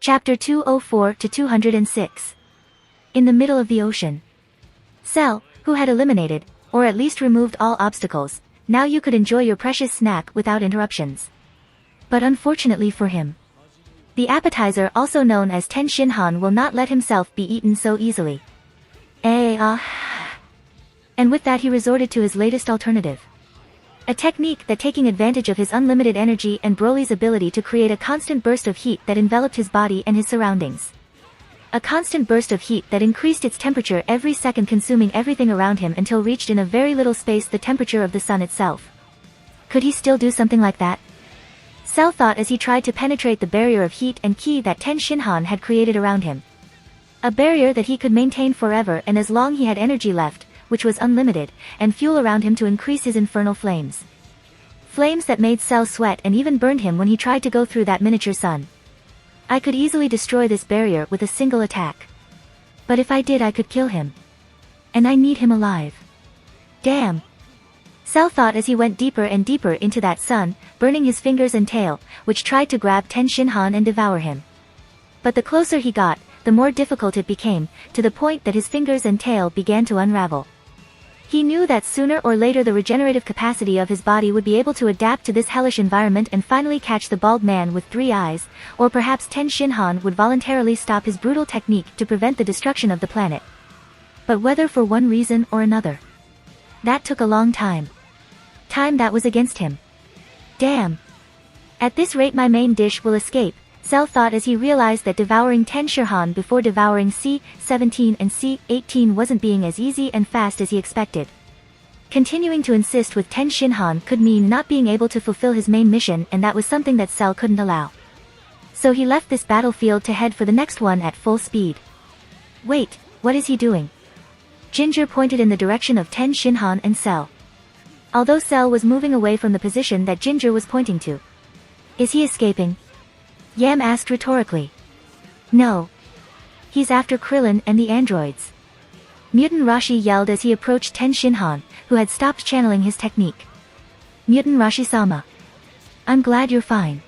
Chapter 204-206. In the middle of the ocean. Cell, who had eliminated, or at least removed all obstacles, now you could enjoy your precious snack without interruptions. But unfortunately for him, the appetizer also known as Ten Shinhan will not let himself be eaten so easily. And with that he resorted to his latest alternative. A technique that taking advantage of his unlimited energy and Broly's ability to create a constant burst of heat that enveloped his body and his surroundings. A constant burst of heat that increased its temperature every second, consuming everything around him until reached in a very little space the temperature of the sun itself. Could he still do something like that? Cell thought as he tried to penetrate the barrier of heat and ki that Ten Shinhan had created around him. A barrier that he could maintain forever and as long he had energy left, which was unlimited, and fuel around him to increase his infernal flames. Flames that made Cell sweat and even burned him when he tried to go through that miniature sun. I could easily destroy this barrier with a single attack. But if I did, I could kill him. And I need him alive. Damn. Cell thought as he went deeper and deeper into that sun, burning his fingers and tail, which tried to grab Ten Shinhan and devour him. But the closer he got, the more difficult it became, to the point that his fingers and tail began to unravel. He knew that sooner or later the regenerative capacity of his body would be able to adapt to this hellish environment and finally catch the bald man with 3 eyes, or perhaps Ten Shinhan would voluntarily stop his brutal technique to prevent the destruction of the planet. But whether for one reason or another, that took a long time. Time that was against him. Damn. At this rate my main dish will escape, Cell thought as he realized that devouring Ten Shinhan before devouring C-17 and C-18 wasn't being as easy and fast as he expected. Continuing to insist with Ten Shinhan could mean not being able to fulfill his main mission, and that was something that Cell couldn't allow. So he left this battlefield to head for the next one at full speed. Wait, what is he doing? Ginger pointed in the direction of Ten Shinhan and Cell. Although Cell was moving away from the position that Ginger was pointing to. Is he escaping? Yam asked rhetorically. No. He's after Krillin and the androids. Mutant Rashi yelled as he approached Ten Shinhan, who had stopped channeling his technique. Mutant Rashi-sama. I'm glad you're fine.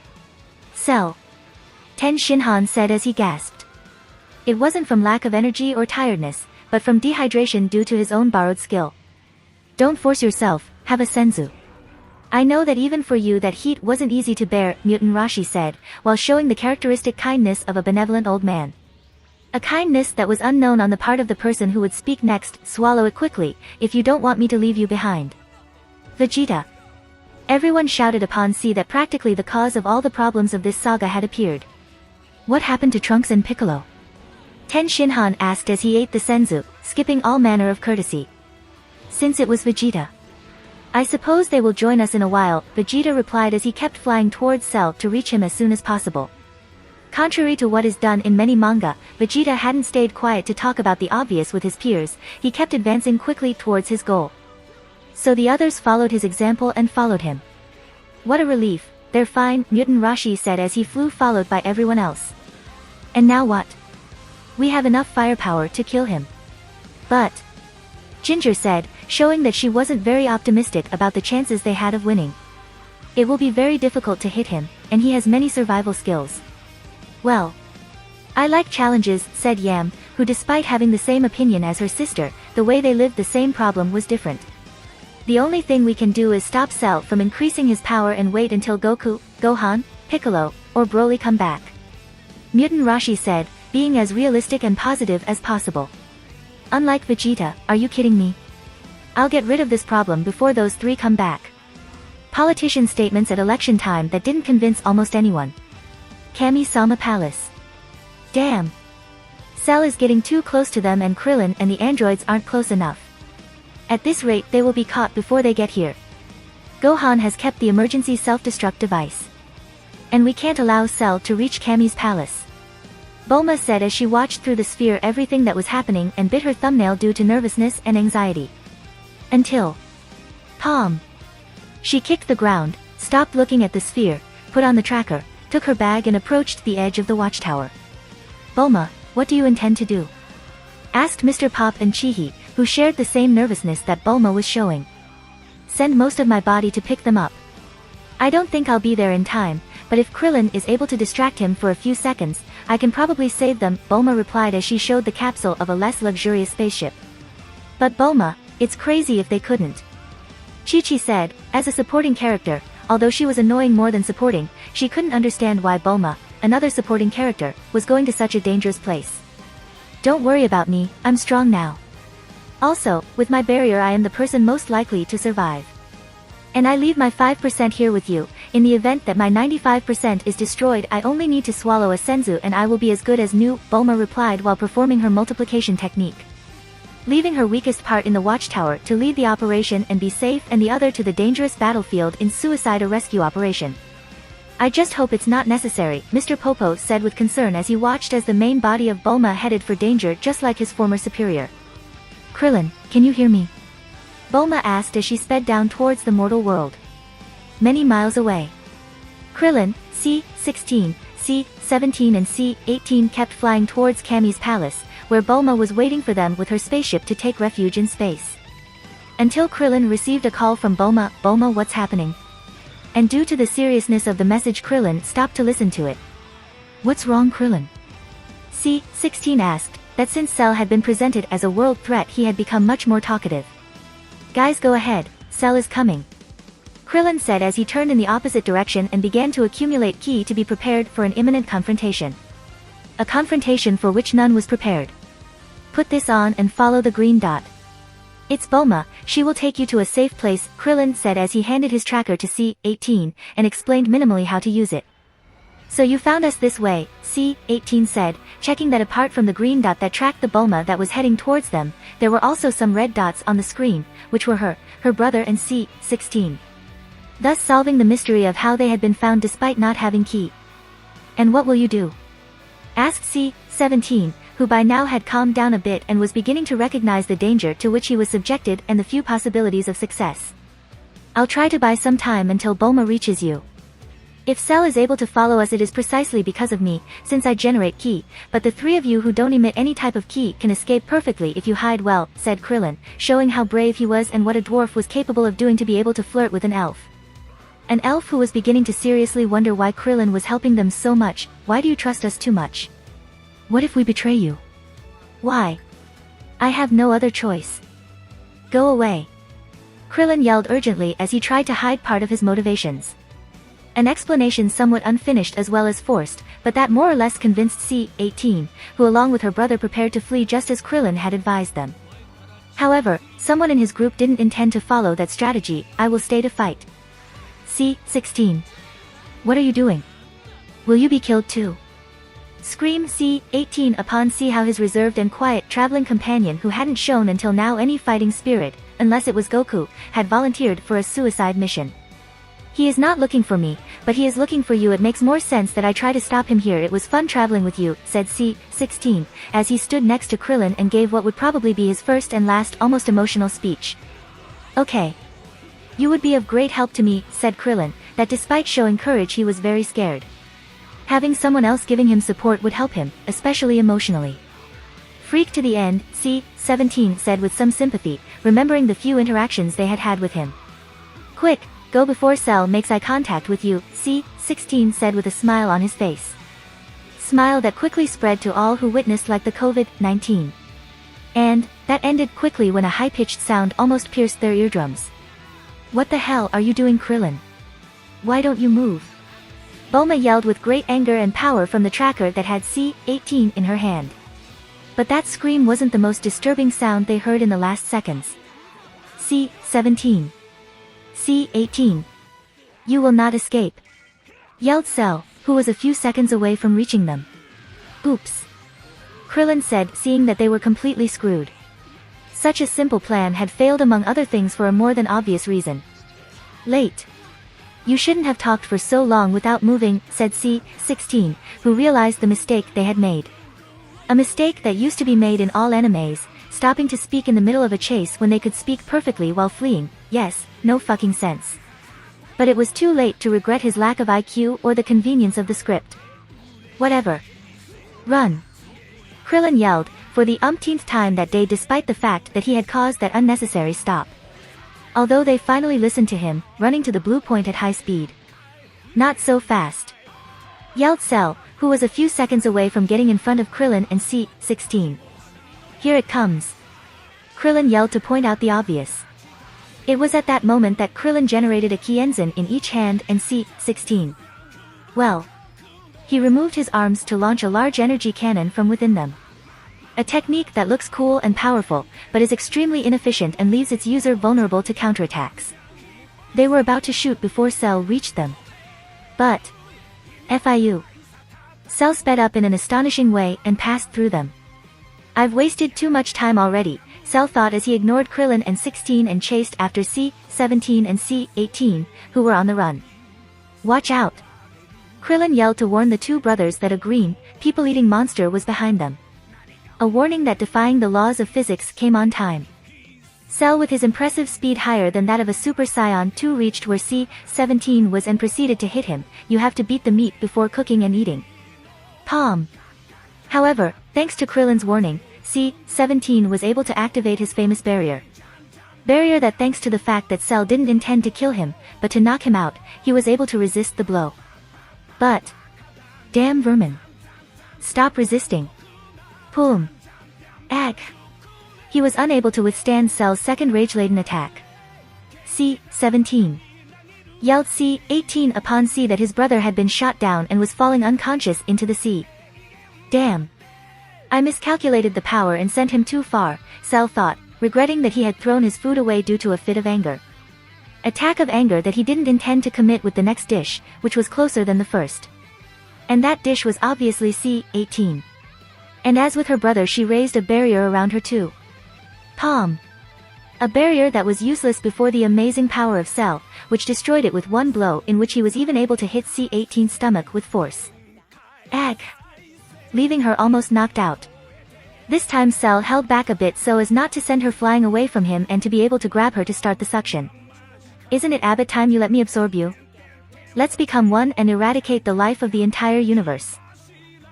Cell. Ten Shinhan said as he gasped. It wasn't from lack of energy or tiredness, but from dehydration due to his own borrowed skill. Don't force yourself, have a senzu. I know that even for you that heat wasn't easy to bear, Mutant Rashi said, while showing the characteristic kindness of a benevolent old man. A kindness that was unknown on the part of the person who would speak next. Swallow it quickly, if you don't want me to leave you behind. Vegeta. Everyone shouted upon see that practically the cause of all the problems of this saga had appeared. What happened to Trunks and Piccolo? Ten Shinhan asked as he ate the senzu, skipping all manner of courtesy. Since it was Vegeta. I suppose they will join us in a while, Vegeta replied as he kept flying towards Cell to reach him as soon as possible. Contrary to what is done in many manga, Vegeta hadn't stayed quiet to talk about the obvious with his peers, he kept advancing quickly towards his goal. So the others followed his example and followed him. What a relief, they're fine, Mutant Rashi said as he flew followed by everyone else. And now what? We have enough firepower to kill him. But Ginger said, showing that she wasn't very optimistic about the chances they had of winning. It will be very difficult to hit him, and he has many survival skills. Well, I like challenges, said Yam, who despite having the same opinion as her sister, the way they lived the same problem was different. The only thing we can do is stop Cell from increasing his power and wait until Goku, Gohan, Piccolo, or Broly come back. Mutant Rashi said, being as realistic and positive as possible. Unlike Vegeta, are you kidding me? I'll get rid of this problem before those 3 come back. Politician statements at election time that didn't convince almost anyone. Kami-sama Palace. Damn. Cell is getting too close to them and Krillin and the androids aren't close enough. At this rate they will be caught before they get here. Gohan has kept the emergency self-destruct device. And we can't allow Cell to reach Kami's palace. Bulma said as she watched through the sphere everything that was happening and bit her thumbnail due to nervousness and anxiety. Until Palm. She kicked the ground, stopped looking at the sphere, put on the tracker, took her bag and approached the edge of the watchtower. Bulma, what do you intend to do? Asked Mr. Pop and Chihi, who shared the same nervousness that Bulma was showing. Send most of my body to pick them up. I don't think I'll be there in time, but if Krillin is able to distract him for a few seconds, I can probably save them, Bulma replied as she showed the capsule of a less luxurious spaceship. But Bulma, it's crazy if they couldn't. Chi-Chi said, as a supporting character, although she was annoying more than supporting, she couldn't understand why Bulma, another supporting character, was going to such a dangerous place. Don't worry about me, I'm strong now. Also, with my barrier I am the person most likely to survive. And I leave my 5% here with you. In the event that my 95% is destroyed, I only need to swallow a senzu and I will be as good as new, Bulma replied while performing her multiplication technique. Leaving her weakest part in the watchtower to lead the operation and be safe and the other to the dangerous battlefield in suicide or rescue operation. I just hope it's not necessary, Mr. Popo said with concern as he watched as the main body of Bulma headed for danger just like his former superior. Krillin, can you hear me? Bulma asked as she sped down towards the mortal world. Many miles away. Krillin, C-16, C-17 and C-18 kept flying towards Kami's palace, where Bulma was waiting for them with her spaceship to take refuge in space. Until Krillin received a call from Bulma, Bulma, what's happening? And due to the seriousness of the message, Krillin stopped to listen to it. What's wrong, Krillin? C-16 asked, that since Cell had been presented as a world threat he had become much more talkative. Guys, go ahead, Cell is coming. Krillin said as he turned in the opposite direction and began to accumulate ki to be prepared for an imminent confrontation. A confrontation for which none was prepared. Put this on and follow the green dot. It's Bulma, she will take you to a safe place, Krillin said as he handed his tracker to C-18, and explained minimally how to use it. So you found us this way, C-18 said, checking that apart from the green dot that tracked the Bulma that was heading towards them, there were also some red dots on the screen, which were her brother and C-16. Thus solving the mystery of how they had been found despite not having ki. And what will you do? Asked C-17, who by now had calmed down a bit and was beginning to recognize the danger to which he was subjected and the few possibilities of success. I'll try to buy some time until Bulma reaches you. If Cell is able to follow us, it is precisely because of me, since I generate ki, but the three of you who don't emit any type of ki can escape perfectly if you hide well, said Krillin, showing how brave he was and what a dwarf was capable of doing to be able to flirt with an elf. An elf who was beginning to seriously wonder why Krillin was helping them so much. Why do you trust us too much? What if we betray you? Why? I have no other choice. Go away. Krillin yelled urgently as he tried to hide part of his motivations. An explanation somewhat unfinished as well as forced, but that more or less convinced C-18, who along with her brother prepared to flee just as Krillin had advised them. However, someone in his group didn't intend to follow that strategy. I will stay to fight. C-16. What are you doing? Will you be killed too? Screamed C-18 upon see how his reserved and quiet traveling companion who hadn't shown until now any fighting spirit, unless it was Goku, had volunteered for a suicide mission. He is not looking for me, but he is looking for you. It makes more sense that I try to stop him here. It was fun traveling with you, said C-16, as he stood next to Krillin and gave what would probably be his first and last almost emotional speech. Okay. You would be of great help to me, said Krillin, that despite showing courage he was very scared. Having someone else giving him support would help him, especially emotionally. Freak to the end, C-17 said with some sympathy, remembering the few interactions they had had with him. Quick, go before Cell makes eye contact with you, C-16 said with a smile on his face. Smile that quickly spread to all who witnessed like the COVID-19. And, that ended quickly when a high-pitched sound almost pierced their eardrums. What the hell are you doing, Krillin? Why don't you move? Bulma yelled with great anger and power from the tracker that had C-18 in her hand. But that scream wasn't the most disturbing sound they heard in the last seconds. C-17. C-18. You will not escape. Yelled Cell, who was a few seconds away from reaching them. Oops. Krillin said, seeing that they were completely screwed. Such a simple plan had failed among other things for a more than obvious reason. Late. You shouldn't have talked for so long without moving, said C-16, who realized the mistake they had made. A mistake that used to be made in all animes, stopping to speak in the middle of a chase when they could speak perfectly while fleeing. Yes, no fucking sense. But it was too late to regret his lack of IQ or the convenience of the script. Whatever. Run. Krillin yelled, for the umpteenth time that day despite the fact that he had caused that unnecessary stop. Although they finally listened to him, running to the blue point at high speed. Not so fast. yelled Cell, who was a few seconds away from getting in front of Krillin and C-16. Here it comes. Krillin yelled to point out the obvious. It was at that moment that Krillin generated a Kienzan in each hand and C-16. Well. He removed his arms to launch a large energy cannon from within them. A technique that looks cool and powerful, but is extremely inefficient and leaves its user vulnerable to counterattacks. They were about to shoot before Cell reached them. But. FIU. Cell sped up in an astonishing way and passed through them. I've wasted too much time already, Cell thought as he ignored Krillin and 16 and chased after C-17 and C-18, who were on the run. Watch out! Krillin yelled to warn the two brothers that a green, people-eating monster was behind them. A warning that defying the laws of physics came on time. Cell with his impressive speed higher than that of a Super Saiyan 2 reached where C-17 was and proceeded to hit him. You have to beat the meat before cooking and eating. Palm. However, thanks to Krillin's warning, C-17 was able to activate his famous barrier. Barrier that thanks to the fact that Cell didn't intend to kill him, but to knock him out, he was able to resist the blow. But. Damn vermin. Stop resisting. Boom. Ag. He was unable to withstand Cell's second rage-laden attack. C-17. Yelled C-18 upon see that his brother had been shot down and was falling unconscious into the sea. Damn. I miscalculated the power and sent him too far, Cell thought, regretting that he had thrown his food away due to a fit of anger. Attack of anger that he didn't intend to commit with the next dish, which was closer than the first. And that dish was obviously C-18. And as with her brother she raised a barrier around her too. Palm. A barrier that was useless before the amazing power of Cell, which destroyed it with one blow in which he was even able to hit C-18's stomach with force. Ag. Leaving her almost knocked out. This time Cell held back a bit so as not to send her flying away from him and to be able to grab her to start the suction. Isn't it Abbott time you let me absorb you? Let's become one and eradicate the life of the entire universe.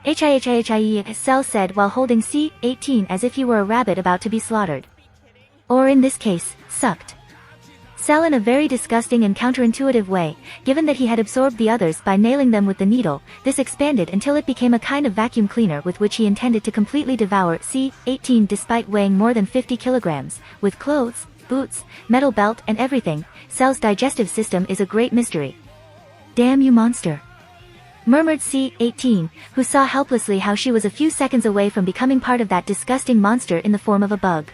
HIHIHIE, Cell said while holding C-18 as if he were a rabbit about to be slaughtered. Or in this case, sucked. Cell in a very disgusting and counterintuitive way, given that he had absorbed the others by nailing them with the needle, this expanded until it became a kind of vacuum cleaner with which he intended to completely devour C-18 despite weighing more than 50 kilograms, with clothes, boots, metal belt and everything. Cell's digestive system is a great mystery. Damn you monster. Murmured C-18, who saw helplessly how she was a few seconds away from becoming part of that disgusting monster in the form of a bug.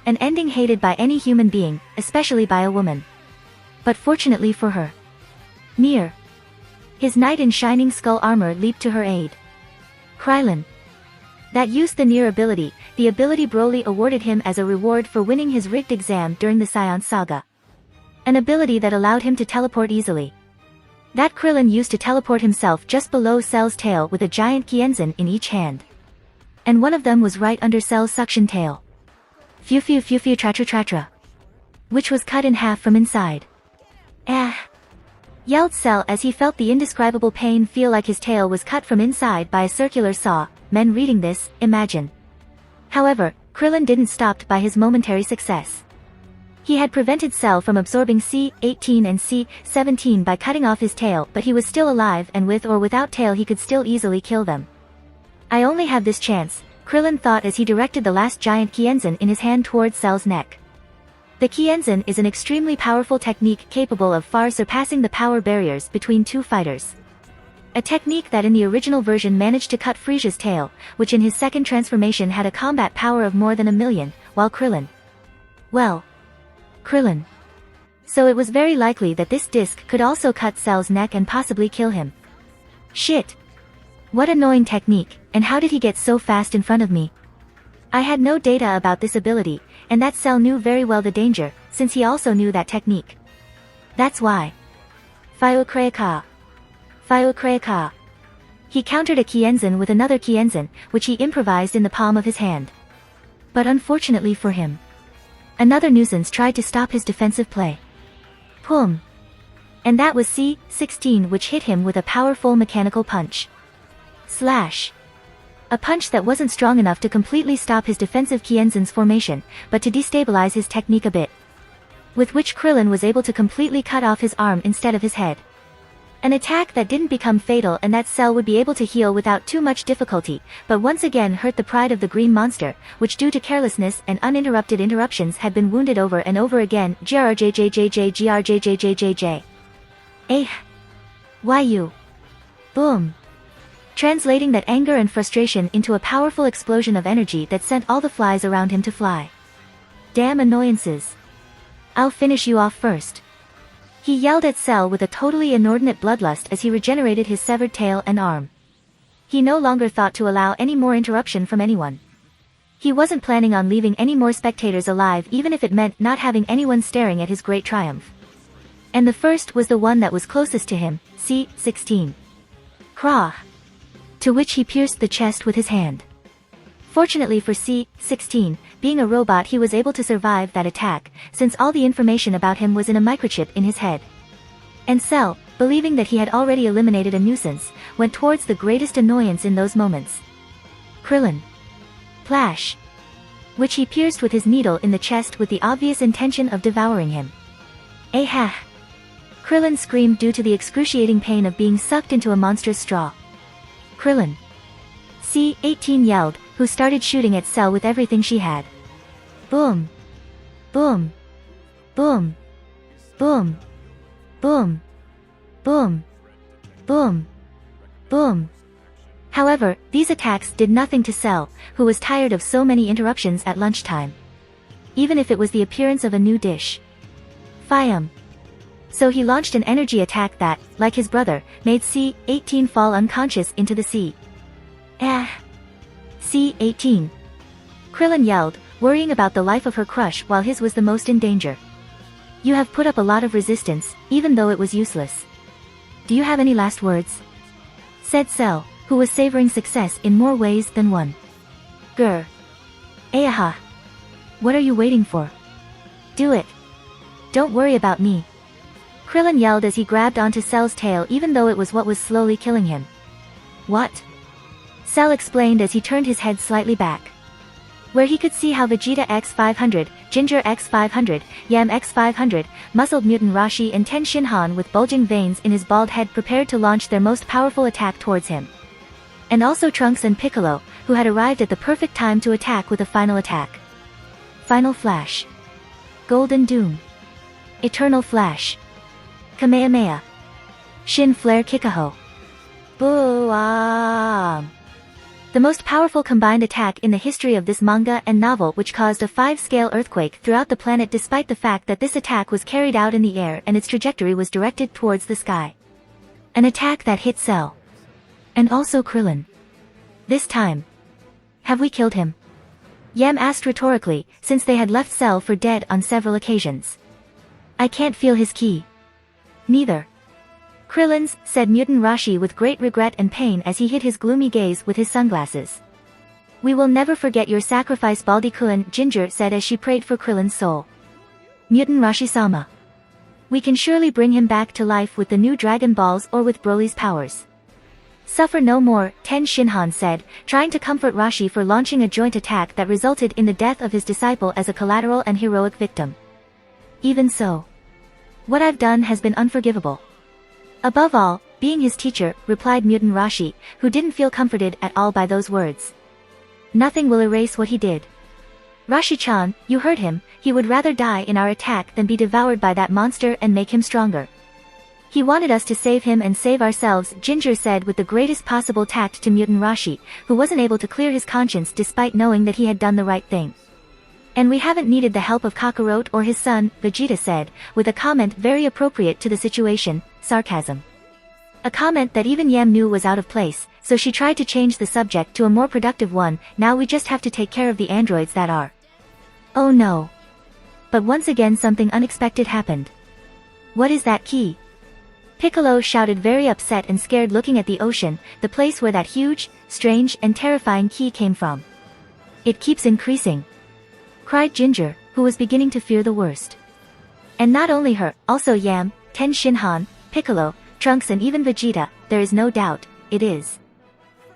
An ending hated by any human being, especially by a woman. But fortunately for her. Nier. His knight in shining skull armor leaped to her aid. Krillin. That used the Nier ability, the ability Broly awarded him as a reward for winning his rigged exam during the Saiyan Saga. An ability that allowed him to teleport easily. That Krillin used to teleport himself just below Cell's tail with a giant Kienzan in each hand. And one of them was right under Cell's suction tail. Phew phew phew phew tra tra tra tra. Which was cut in half from inside. Ah! Yelled Cell as he felt the indescribable pain feel like his tail was cut from inside by a circular saw. Men reading this, imagine. However, Krillin didn't stop by his momentary success. He had prevented Cell from absorbing C-18 and C-17 by cutting off his tail, but he was still alive and with or without tail he could still easily kill them. I only have this chance, Krillin thought as he directed the last giant Kienzan in his hand towards Cell's neck. The Kienzan is an extremely powerful technique capable of far surpassing the power barriers between two fighters. A technique that in the original version managed to cut Frieza's tail, which in his second transformation had a combat power of more than 1,000,000, while Krillin. Well. Krillin. So it was very likely that this disc could also cut Cell's neck and possibly kill him. Shit. What annoying technique, and how did he get so fast in front of me? I had no data about this ability, and that Cell knew very well the danger, since he also knew that technique. That's why. Fyukreka. Fyukreka. He countered a Kienzan with another Kienzan, which he improvised in the palm of his hand. But unfortunately for him, another nuisance tried to stop his defensive play. Boom. And that was C-16, which hit him with a powerful mechanical punch. Slash. A punch that wasn't strong enough to completely stop his defensive Kienzan's formation, but to destabilize his technique a bit. With which Krillin was able to completely cut off his arm instead of his head. An attack that didn't become fatal and that Cell would be able to heal without too much difficulty, but once again hurt the pride of the green monster, which due to carelessness and uninterrupted interruptions had been wounded over and over again. Grjjjjjgrjjjjj. Eh. Why you? Boom. Translating that anger and frustration into a powerful explosion of energy that sent all the flies around him to fly. Damn annoyances. I'll finish you off first. He yelled at Cell with a totally inordinate bloodlust as he regenerated his severed tail and arm. He no longer thought to allow any more interruption from anyone. He wasn't planning on leaving any more spectators alive even if it meant not having anyone staring at his great triumph. And the first was the one that was closest to him, C-16. Krah. To which he pierced the chest with his hand. Fortunately for C-16, being a robot he was able to survive that attack, since all the information about him was in a microchip in his head. And Cell, believing that he had already eliminated a nuisance, went towards the greatest annoyance in those moments. Krillin. Plash. Which he pierced with his needle in the chest with the obvious intention of devouring him. Ah! Krillin screamed due to the excruciating pain of being sucked into a monstrous straw. Krillin. C-18 yelled, who started shooting at Cell with everything she had. Boom. Boom. Boom. Boom. Boom. Boom. Boom. Boom. However, these attacks did nothing to Cell, who was tired of so many interruptions at lunchtime. Even if it was the appearance of a new dish. Fiam. So he launched an energy attack that, like his brother, made C-18 fall unconscious into the sea. Ah. C-18. Krillin yelled, worrying about the life of her crush while his was the most in danger. You have put up a lot of resistance, even though it was useless. Do you have any last words? Said Cell, who was savoring success in more ways than one. Grr. HaHaHa. What are you waiting for? Do it. Don't worry about me. Krillin yelled as he grabbed onto Cell's tail even though it was what was slowly killing him. What? Cell explained as he turned his head slightly back. Where he could see how Vegeta X500, Ginger X500, Yam X500, muscled mutant Rashi and Ten Shinhan with bulging veins in his bald head prepared to launch their most powerful attack towards him. And also Trunks and Piccolo, who had arrived at the perfect time to attack with a final attack. Final Flash. Golden Doom. Eternal Flash. Kamehameha. Shin Flare Kikaho. Boom. The most powerful combined attack in the history of this manga and novel, which caused a 5-scale earthquake throughout the planet despite the fact that this attack was carried out in the air and its trajectory was directed towards the sky. An attack that hit Cell. And also Krillin. This time. Have we killed him? Yam asked rhetorically, since they had left Cell for dead on several occasions. I can't feel his ki. Neither. Krillin's, said Mutant Rashi with great regret and pain as he hid his gloomy gaze with his sunglasses. We will never forget your sacrifice, Baldy-kun, Ginger said as she prayed for Krillin's soul. Mutant Rashi-sama. We can surely bring him back to life with the new Dragon Balls or with Broly's powers. Suffer no more, Ten Shinhan said, trying to comfort Rashi for launching a joint attack that resulted in the death of his disciple as a collateral and heroic victim. Even so. What I've done has been unforgivable. Above all, being his teacher, replied Mutant Rashi, who didn't feel comforted at all by those words. Nothing will erase what he did. Rashi-chan, you heard him, he would rather die in our attack than be devoured by that monster and make him stronger. He wanted us to save him and save ourselves, Ginger said with the greatest possible tact to Mutant Rashi, who wasn't able to clear his conscience despite knowing that he had done the right thing. And we haven't needed the help of Kakarot or his son, Vegeta said, with a comment very appropriate to the situation, sarcasm. A comment that even Yam knew was out of place, so she tried to change the subject to a more productive one. Now we just have to take care of the androids that are. Oh no. But once again something unexpected happened. What is that key? Piccolo shouted, very upset and scared, looking at the ocean, the place where that huge, strange and terrifying key came from. It keeps increasing, cried Ginger, who was beginning to fear the worst. And not only her, also Yam, Ten Shinhan, Piccolo, Trunks and even Vegeta, there is no doubt, it is.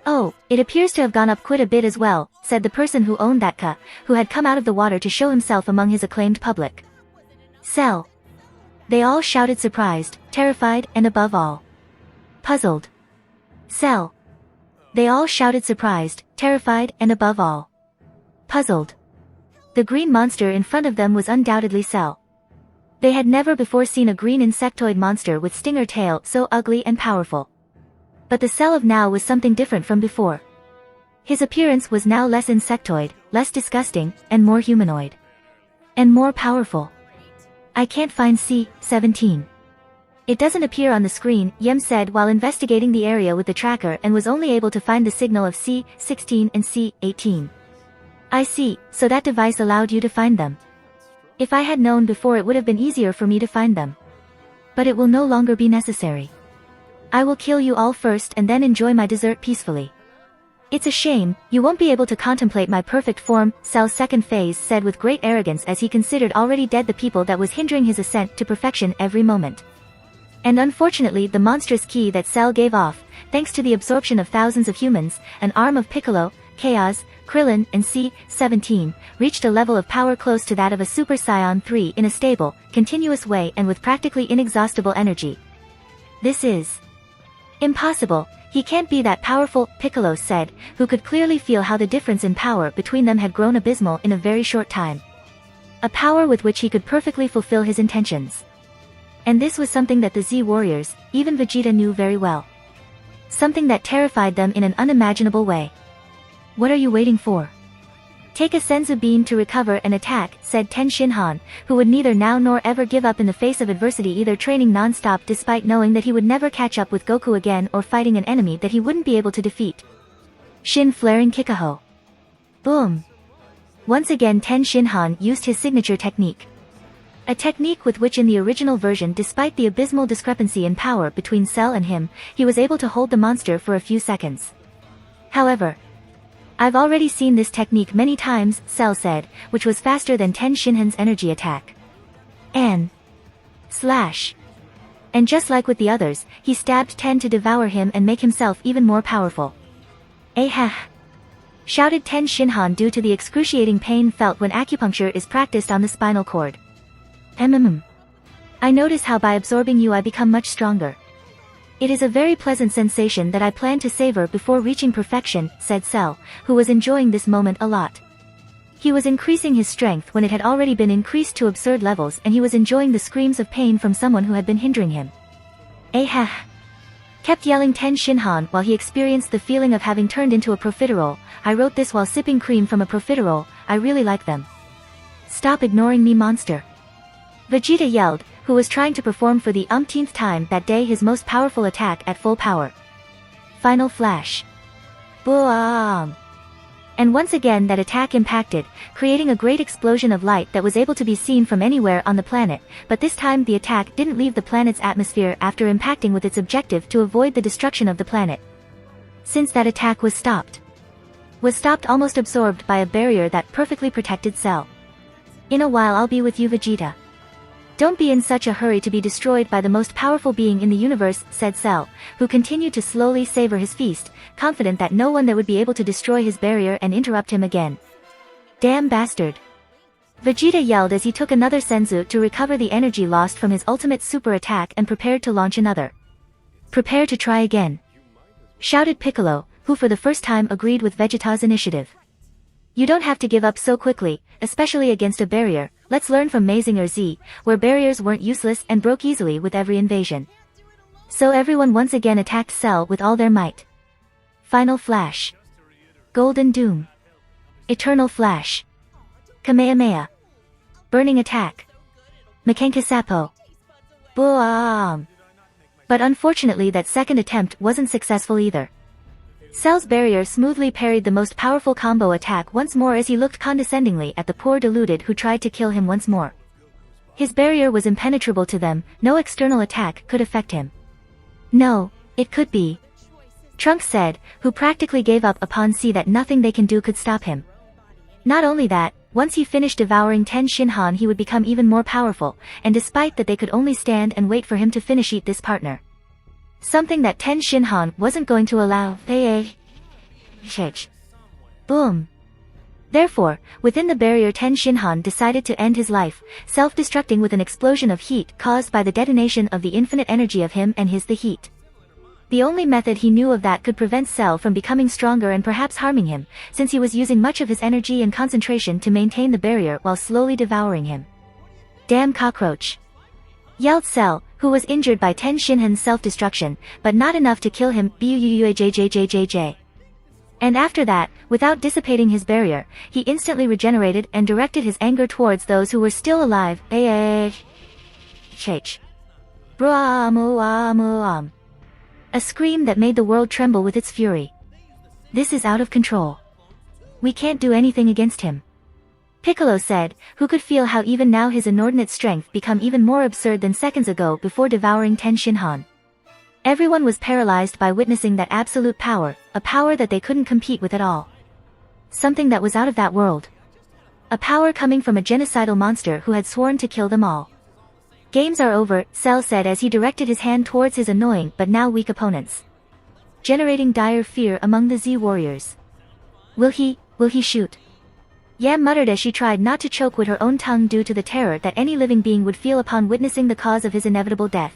Oh, it appears to have gone up quite a bit as well, said the person who owned that ka, who had come out of the water to show himself among his acclaimed public. Cell. They all shouted, surprised, terrified and above all. Puzzled. Cell. They all shouted surprised, terrified, and above all, puzzled. The green monster in front of them was undoubtedly Cell. They had never before seen a green insectoid monster with stinger tail so ugly and powerful. But the Cell of now was something different from before. His appearance was now less insectoid, less disgusting, and more humanoid. And more powerful. I can't find C-17. It doesn't appear on the screen, Yem said while investigating the area with the tracker and was only able to find the signal of C-16 and C-18. I see, so that device allowed you to find them. If I had known before it would have been easier for me to find them. But it will no longer be necessary. I will kill you all first and then enjoy my dessert peacefully. It's a shame, you won't be able to contemplate my perfect form, Cell's second phase said with great arrogance as he considered already dead the people that was hindering his ascent to perfection every moment. And unfortunately the monstrous key that Cell gave off, thanks to the absorption of thousands of humans, an arm of Piccolo, Chaos, Krillin, and C-17, reached a level of power close to that of a Super Saiyan 3 in a stable, continuous way and with practically inexhaustible energy. This is impossible, he can't be that powerful, Piccolo said, who could clearly feel how the difference in power between them had grown abysmal in a very short time. A power with which he could perfectly fulfill his intentions. And this was something that the Z warriors, even Vegeta knew very well. Something that terrified them in an unimaginable way. What are you waiting for? Take a Senzu bean to recover and attack, said Ten Shinhan, who would neither now nor ever give up in the face of adversity, either training non-stop despite knowing that he would never catch up with Goku again or fighting an enemy that he wouldn't be able to defeat. Shin flaring Kikaho. Boom. Once again Ten Shinhan used his signature technique. A technique with which in the original version, despite the abysmal discrepancy in power between Cell and him, he was able to hold the monster for a few seconds. However, I've already seen this technique many times, Cell said, which was faster than Ten Shinhan's energy attack. And slash. And just like with the others, he stabbed Ten to devour him and make himself even more powerful. HaHaHa! Shouted Ten Shinhan due to the excruciating pain felt when acupuncture is practiced on the spinal cord. I notice how by absorbing you I become much stronger. It is a very pleasant sensation that I plan to savor before reaching perfection, said Cell, who was enjoying this moment a lot. He was increasing his strength when it had already been increased to absurd levels and he was enjoying the screams of pain from someone who had been hindering him. HaHaHa! Kept yelling Ten Shinhan while he experienced the feeling of having turned into a profiterole. I wrote this while sipping cream from a profiterole, I really like them. Stop ignoring me, monster. Vegeta yelled, who was trying to perform for the umpteenth time that day his most powerful attack at full power. Final flash. Boom! And once again that attack impacted, creating a great explosion of light that was able to be seen from anywhere on the planet, but this time the attack didn't leave the planet's atmosphere after impacting with its objective to avoid the destruction of the planet. Since that attack was stopped almost absorbed by a barrier that perfectly protected Cell. In a while I'll be with you, Vegeta. Don't be in such a hurry to be destroyed by the most powerful being in the universe, said Cell, who continued to slowly savor his feast, confident that no one there would be able to destroy his barrier and interrupt him again. Damn bastard! Vegeta yelled as he took another Senzu to recover the energy lost from his ultimate super attack and prepared to launch another. Prepare to try again. Shouted Piccolo, who for the first time agreed with Vegeta's initiative. You don't have to give up so quickly, especially against a barrier. Let's learn from Mazinger Z, where barriers weren't useless and broke easily with every invasion. So everyone once again attacked Cell with all their might. Final flash. Golden Doom. Eternal flash. Kamehameha. Burning attack. Makenka Sappo. Boom! But unfortunately that second attempt wasn't successful either. Cell's barrier smoothly parried the most powerful combo attack once more as he looked condescendingly at the poor deluded who tried to kill him once more. His barrier was impenetrable to them, no external attack could affect him. No, it could be. Trunks said, who practically gave up upon seeing that nothing they can do could stop him. Not only that, once he finished devouring Ten Shinhan he would become even more powerful, and despite that they could only stand and wait for him to finish eat this partner. Something that Ten Shinhan wasn't going to allow. Boom. Therefore, within the barrier Ten Shinhan decided to end his life, self-destructing with an explosion of heat caused by the detonation of the infinite energy of him and his the heat. The only method he knew of that could prevent Cell from becoming stronger and perhaps harming him, since he was using much of his energy and concentration to maintain the barrier while slowly devouring him. Damn cockroach! Yelled Cell, who was injured by Ten Shinhan's self-destruction, but not enough to kill him. Buuuajjjjjj. And after that, without dissipating his barrier, he instantly regenerated and directed his anger towards those who were still alive. Chach. A scream that made the world tremble with its fury. This is out of control. We can't do anything against him. Piccolo said, who could feel how even now his inordinate strength become even more absurd than seconds ago before devouring Ten Shinhan. Everyone was paralyzed by witnessing that absolute power, a power that they couldn't compete with at all. Something that was out of that world. A power coming from a genocidal monster who had sworn to kill them all. Games are over, Cell said as he directed his hand towards his annoying but now weak opponents. Generating dire fear among the Z warriors. Will he shoot? Yam muttered as she tried not to choke with her own tongue due to the terror that any living being would feel upon witnessing the cause of his inevitable death.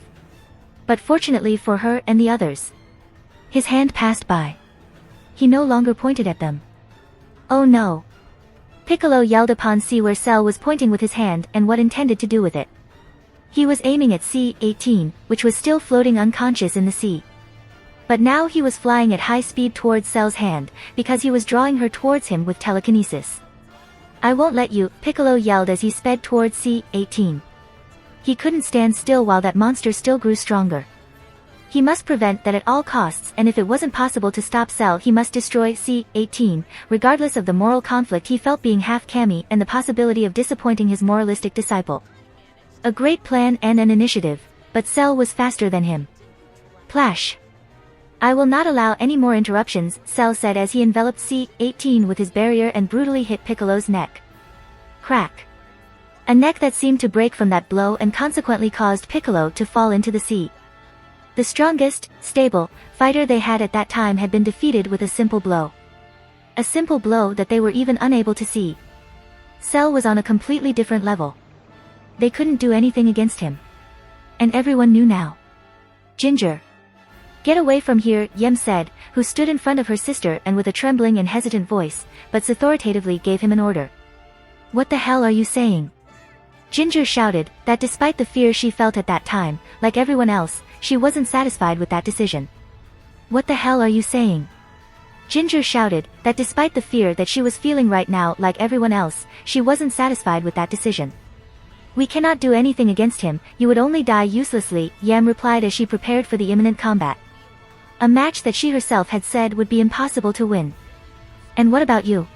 But fortunately for her and the others, his hand passed by. He no longer pointed at them. Oh no! Piccolo yelled upon C where Cell was pointing with his hand and what intended to do with it. He was aiming at C-18, which was still floating unconscious in the sea. But now he was flying at high speed towards Cell's hand, because he was drawing her towards him with telekinesis. I won't let you, Piccolo yelled as he sped towards C-18. He couldn't stand still while that monster still grew stronger. He must prevent that at all costs, and if it wasn't possible to stop Cell he must destroy C-18, regardless of the moral conflict he felt being half Kami and the possibility of disappointing his moralistic disciple. A great plan and an initiative, but Cell was faster than him. Plash! I will not allow any more interruptions, Cell said as he enveloped C-18 with his barrier and brutally hit Piccolo's neck. Crack! A neck that seemed to break from that blow and consequently caused Piccolo to fall into the sea. The strongest, stable, fighter they had at that time had been defeated with a simple blow. A simple blow that they were even unable to see. Cell was on a completely different level. They couldn't do anything against him. And everyone knew now. Ginger. Get away from here, Yem said, who stood in front of her sister and with a trembling and hesitant voice, but authoritatively gave him an order. What the hell are you saying? Ginger shouted, that despite the fear she felt at that time, like everyone else, she wasn't satisfied with that decision. What the hell are you saying? Ginger shouted, that despite the fear that she was feeling right now like everyone else, she wasn't satisfied with that decision. We cannot do anything against him, you would only die uselessly, Yam replied as she prepared for the imminent combat. A match that she herself had said would be impossible to win. And what about you?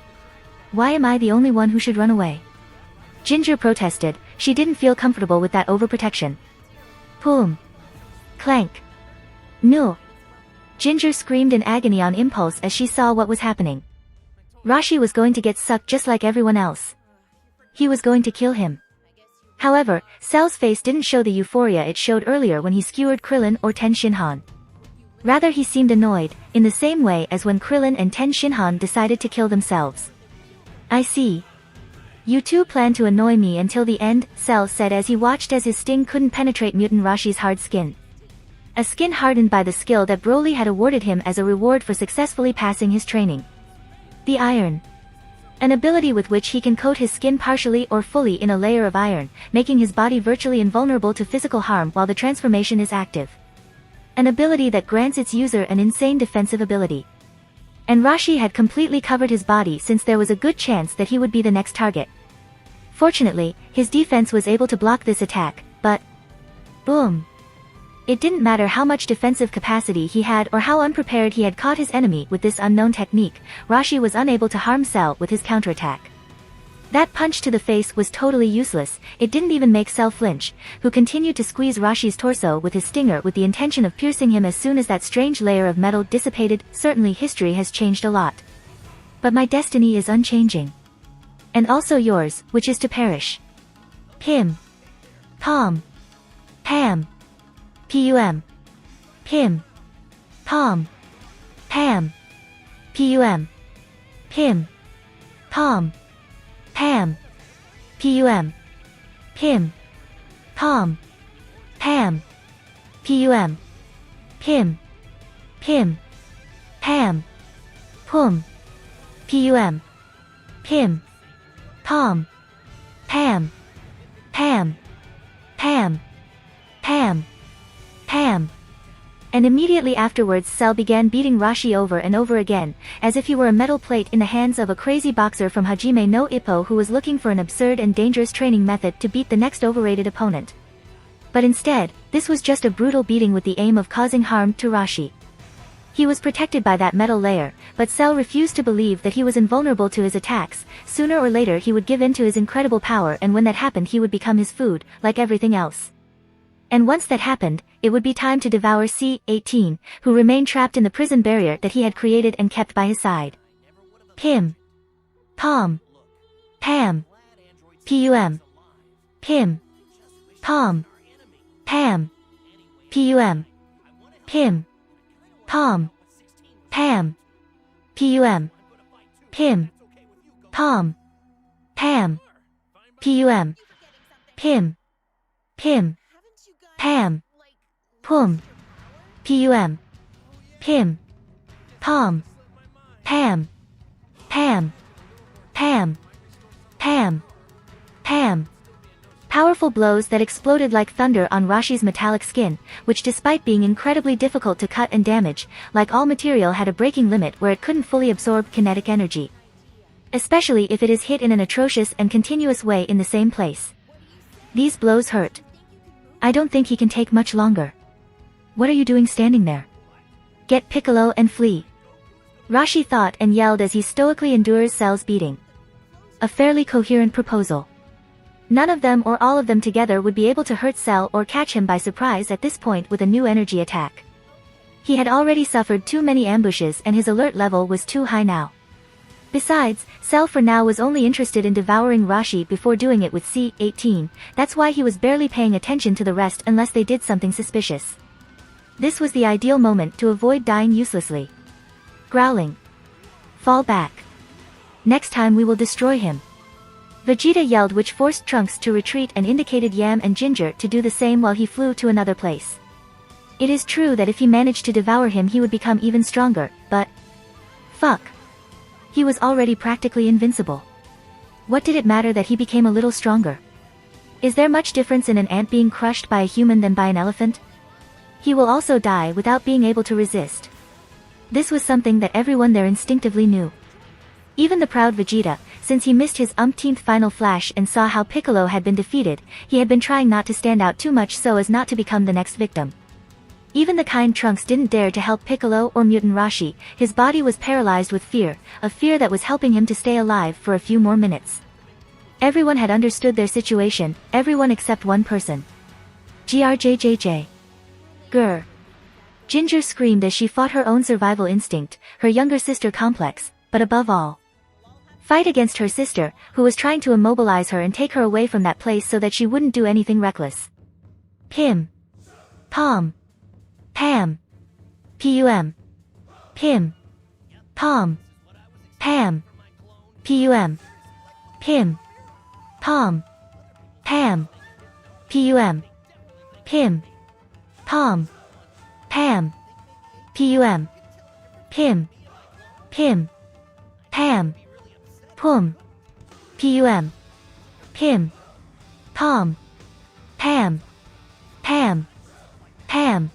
Why am I the only one who should run away? Ginger protested, she didn't feel comfortable with that overprotection. Boom. Clank. No. Ginger screamed in agony on impulse as she saw what was happening. Rashi was going to get sucked just like everyone else. He was going to kill him. However, Cell's face didn't show the euphoria it showed earlier when he skewered Krillin or Ten Shinhan. Rather he seemed annoyed, in the same way as when Krillin and Ten Shinhan decided to kill themselves. I see. You two plan to annoy me until the end, Cell said as he watched as his sting couldn't penetrate mutant Rashi's hard skin. A skin hardened by the skill that Broly had awarded him as a reward for successfully passing his training. The iron. An ability with which he can coat his skin partially or fully in a layer of iron, making his body virtually invulnerable to physical harm while the transformation is active. An ability that grants its user an insane defensive ability. And Rashi had completely covered his body since there was a good chance that he would be the next target. Fortunately, his defense was able to block this attack, but... Boom! It didn't matter how much defensive capacity he had or how unprepared he had caught his enemy with this unknown technique, Rashi was unable to harm Cell with his counterattack. That punch to the face was totally useless, it didn't even make Cell flinch, who continued to squeeze Rashi's torso with his stinger with the intention of piercing him as soon as that strange layer of metal dissipated. Certainly history has changed a lot. But my destiny is unchanging. And also yours, which is to perish. Pim. Pom. Pam. Pum. Pim. Pom. Pam. Pum. Pim. Pom. Pam. Pum. Pim. Pom. Pam. Pum. Pim. Pim. Pam. Pum. Pum. Pim. Pom. Pam. Pam. Pam. Pam. Pam. And immediately afterwards Cell began beating Rashi over and over again, as if he were a metal plate in the hands of a crazy boxer from Hajime no Ippo who was looking for an absurd and dangerous training method to beat the next overrated opponent. But instead, this was just a brutal beating with the aim of causing harm to Rashi. He was protected by that metal layer, but Cell refused to believe that he was invulnerable to his attacks. Sooner or later he would give in to his incredible power, and when that happened he would become his food, like everything else. And once that happened, it would be time to devour C-18, who remained trapped in the prison barrier that he had created and kept by his side. Pim. Pom. Pam. Pum. Pim. Pom. Pam. Pum. Pim. Pom. Pam. Pum. Pim. Pom. Pam. Pum. Pim. Pim. Pam. Pum. Pum. Pim. Pom. Pam. Pam. Pam. Pam. Pam. Powerful blows that exploded like thunder on Rashi's metallic skin, which despite being incredibly difficult to cut and damage, like all material had a breaking limit where it couldn't fully absorb kinetic energy. Especially if it is hit in an atrocious and continuous way in the same place. These blows hurt. I don't think he can take much longer. What are you doing standing there? Get Piccolo and flee. Rashi thought and yelled as he stoically endures Cell's beating. A fairly coherent proposal. None of them or all of them together would be able to hurt Cell or catch him by surprise at this point with a new energy attack. He had already suffered too many ambushes and his alert level was too high now. Besides, Cell for now was only interested in devouring Rashi before doing it with C-18, that's why he was barely paying attention to the rest unless they did something suspicious. This was the ideal moment to avoid dying uselessly. Growling. Fall back. Next time we will destroy him. Vegeta yelled, which forced Trunks to retreat and indicated Yam and Ginger to do the same while he flew to another place. It is true that if he managed to devour him he would become even stronger, but... fuck. He was already practically invincible. What did it matter that he became a little stronger? Is there much difference in an ant being crushed by a human than by an elephant? He will also die without being able to resist. This was something that everyone there instinctively knew. Even the proud Vegeta, since he missed his umpteenth final flash and saw how Piccolo had been defeated, he had been trying not to stand out too much so as not to become the next victim. Even the kind Trunks didn't dare to help Piccolo or Mutant Rashi, his body was paralyzed with fear, a fear that was helping him to stay alive for a few more minutes. Everyone had understood their situation, everyone except one person. GRJJJ. Grr. Ginger screamed as she fought her own survival instinct, her younger sister complex, but above all, fight against her sister, who was trying to immobilize her and take her away from that place so that she wouldn't do anything reckless. Pim. Pom. Pam. Pum. Pim. Pom. Pam. Pum. Pim. Pom. Pam. Pum. Pim. Pom. Pam. Pum. Pim. Pim. Pam. Pum. Pum. Pim. Pom. Pam. Pam. Pam.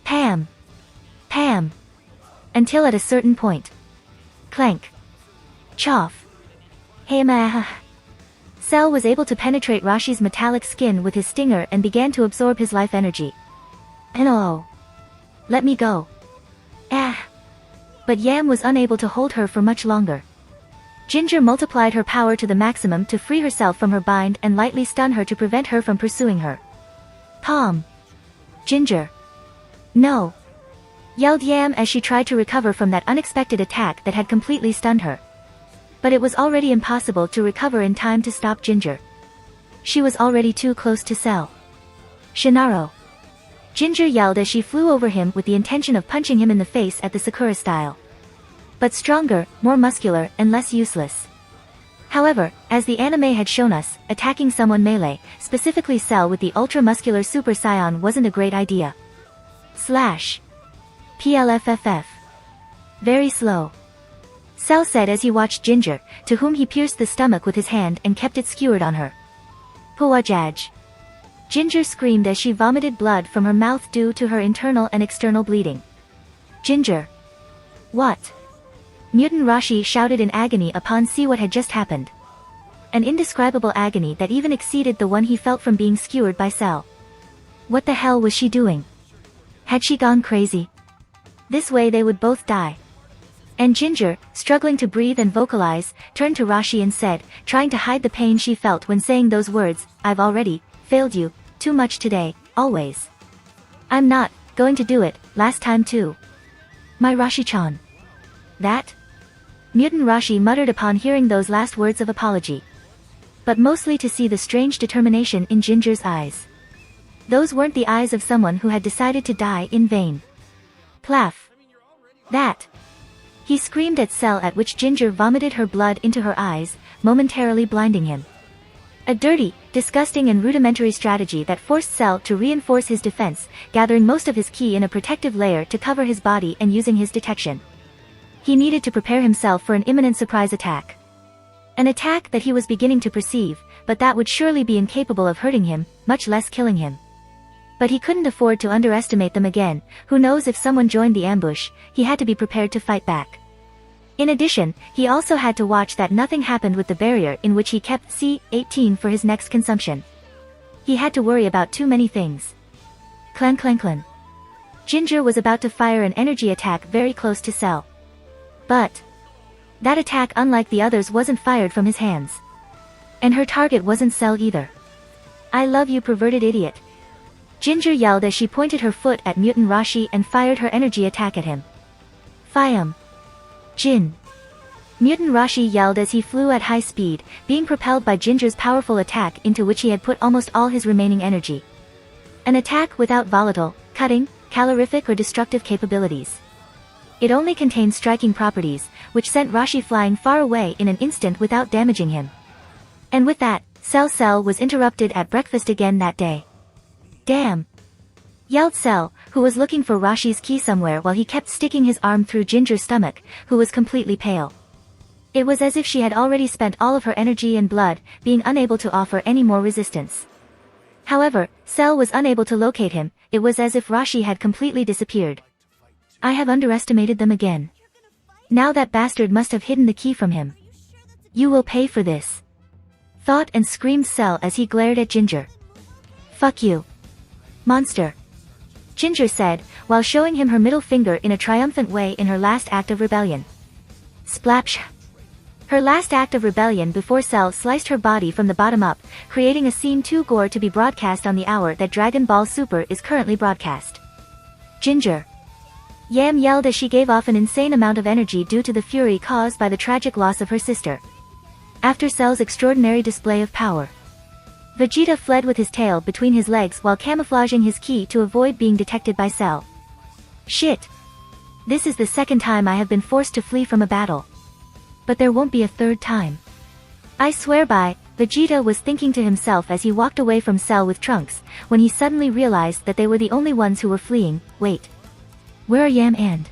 Pam. Pam. Until at a certain point. Clank. Choff. Hema. Cell was able to penetrate Rashi's metallic skin with his stinger and began to absorb his life energy. No. Let me go. Ah. But Yam was unable to hold her for much longer. Ginger multiplied her power to the maximum to free herself from her bind and lightly stun her to prevent her from pursuing her. Pom. Ginger. No. Yelled Yam as she tried to recover from that unexpected attack that had completely stunned her. But it was already impossible to recover in time to stop Ginger. She was already too close to Cell. Shinaro. Ginger yelled as she flew over him with the intention of punching him in the face at the Sakura style. But stronger, more muscular, and less useless. However, as the anime had shown us, attacking someone melee, specifically Cell with the ultra-muscular Super Saiyan wasn't a great idea. Slash. PLFFF. Very slow. Cell said as he watched Ginger, to whom he pierced the stomach with his hand and kept it skewered on her. Puwajaj. Ginger screamed as she vomited blood from her mouth due to her internal and external bleeding. Ginger. What? Mutant Rashi shouted in agony upon seeing what had just happened. An indescribable agony that even exceeded the one he felt from being skewered by Cell. What the hell was she doing? Had she gone crazy? This way they would both die. And Ginger, struggling to breathe and vocalize, turned to Rashi and said, trying to hide the pain she felt when saying those words, I've already failed you too much today, always. I'm not going to do it, last time too. My Rashi-chan. That? Mutant Rashi muttered upon hearing those last words of apology. But mostly to see the strange determination in Ginger's eyes. Those weren't the eyes of someone who had decided to die in vain. Plaff. That. He screamed at Cell, at which Ginger vomited her blood into her eyes, momentarily blinding him. A dirty, disgusting and rudimentary strategy that forced Cell to reinforce his defense, gathering most of his ki in a protective layer to cover his body and using his detection. He needed to prepare himself for an imminent surprise attack. An attack that he was beginning to perceive, but that would surely be incapable of hurting him, much less killing him. But he couldn't afford to underestimate them again. Who knows if someone joined the ambush, he had to be prepared to fight back. In addition, he also had to watch that nothing happened with the barrier in which he kept C-18 for his next consumption. He had to worry about too many things. Clan clan clan. Ginger was about to fire an energy attack very close to Cell. But that attack, unlike the others, wasn't fired from his hands. And her target wasn't Cell either. I love you, perverted idiot. Ginger yelled as she pointed her foot at Mutant Rashi and fired her energy attack at him. Fiam. Jin. Mutant Rashi yelled as he flew at high speed, being propelled by Ginger's powerful attack into which he had put almost all his remaining energy. An attack without volatile, cutting, calorific or destructive capabilities. It only contained striking properties, which sent Rashi flying far away in an instant without damaging him. And with that, Cell was interrupted at breakfast again that day. Damn! Yelled Cell, who was looking for Rashi's key somewhere while he kept sticking his arm through Ginger's stomach, who was completely pale. It was as if she had already spent all of her energy and blood, being unable to offer any more resistance. However, Cell was unable to locate him. It was as if Rashi had completely disappeared. I have underestimated them again. Now that bastard must have hidden the key from him. You will pay for this. Thought and screamed Cell as he glared at Ginger. Fuck you. Monster. Ginger said, while showing him her middle finger in a triumphant way in her last act of rebellion. Splash. Her last act of rebellion before Cell sliced her body from the bottom up, creating a scene too gore to be broadcast on the hour that Dragon Ball Super is currently broadcast. Ginger. Yam yelled as she gave off an insane amount of energy due to the fury caused by the tragic loss of her sister. After Cell's extraordinary display of power, Vegeta fled with his tail between his legs while camouflaging his ki to avoid being detected by Cell. Shit. This is the second time I have been forced to flee from a battle. But there won't be a third time. I swear by, Vegeta was thinking to himself as he walked away from Cell with Trunks, when he suddenly realized that they were the only ones who were fleeing. Wait. Where are Yam and?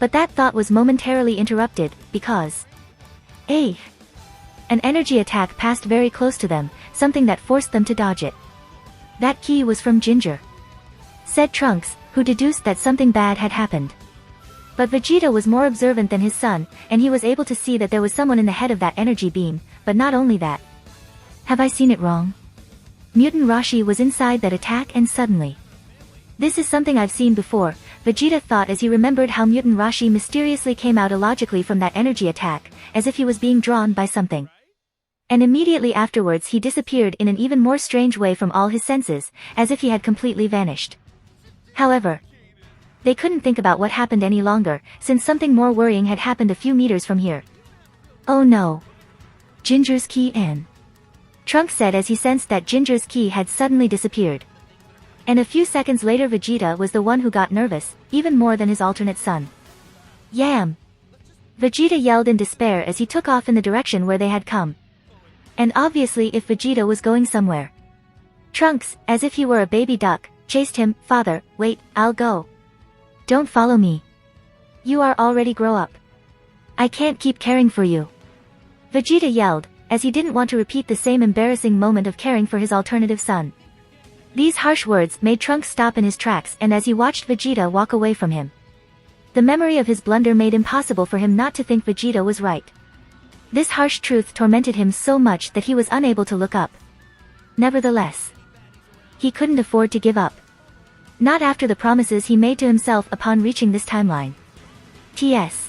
But that thought was momentarily interrupted, because... Hey! An energy attack passed very close to them, something that forced them to dodge it. That key was from Ginger. Said Trunks, who deduced that something bad had happened. But Vegeta was more observant than his son, and he was able to see that there was someone in the head of that energy beam, but not only that. Have I seen it wrong? Mutant Rashi was inside that attack and suddenly. This is something I've seen before, Vegeta thought as he remembered how Mutant Rashi mysteriously came out illogically from that energy attack, as if he was being drawn by something. And immediately afterwards he disappeared in an even more strange way from all his senses, as if he had completely vanished. However, they couldn't think about what happened any longer, since something more worrying had happened a few meters from here. Oh no. Ginger's key and... Trunks said as he sensed that Ginger's key had suddenly disappeared. And a few seconds later Vegeta was the one who got nervous, even more than his alternate son. Yam! Vegeta yelled in despair as he took off in the direction where they had come. And obviously if Vegeta was going somewhere. Trunks, as if he were a baby duck, chased him. Father, wait, I'll go. Don't follow me. You are already grow up. I can't keep caring for you. Vegeta yelled, as he didn't want to repeat the same embarrassing moment of caring for his alternative son. These harsh words made Trunks stop in his tracks, and as he watched Vegeta walk away from him, the memory of his blunder made impossible for him not to think Vegeta was right. This harsh truth tormented him so much that he was unable to look up. Nevertheless, he couldn't afford to give up. Not after the promises he made to himself upon reaching this timeline. T.S.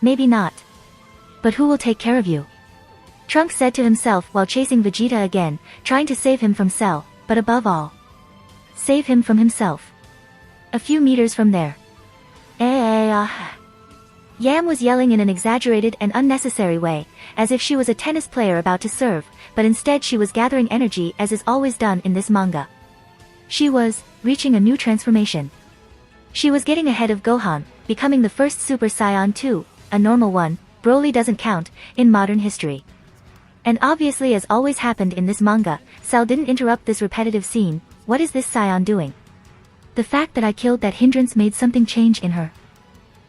Maybe not. But who will take care of you? Trunks said to himself while chasing Vegeta again, trying to save him from Cell, but above all, save him from himself. A few meters from there, Yam was yelling in an exaggerated and unnecessary way, as if she was a tennis player about to serve, but instead she was gathering energy as is always done in this manga. She was reaching a new transformation. She was getting ahead of Gohan, becoming the first Super Saiyan 2, a normal one, Broly doesn't count, in modern history. And obviously, as always happened in this manga, Cell didn't interrupt this repetitive scene. What is this Saiyan doing? The fact that I killed that hindrance made something change in her.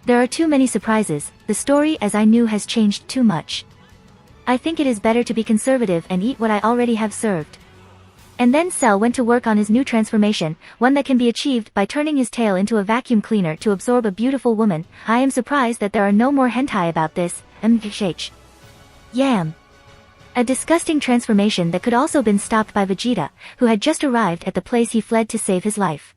There are too many surprises, the story as I knew has changed too much. I think it is better to be conservative and eat what I already have served. And then Cell went to work on his new transformation, one that can be achieved by turning his tail into a vacuum cleaner to absorb a beautiful woman. I am surprised that there are no more hentai about this, Yam. A disgusting transformation that could also been stopped by Vegeta, who had just arrived at the place he fled to save his life.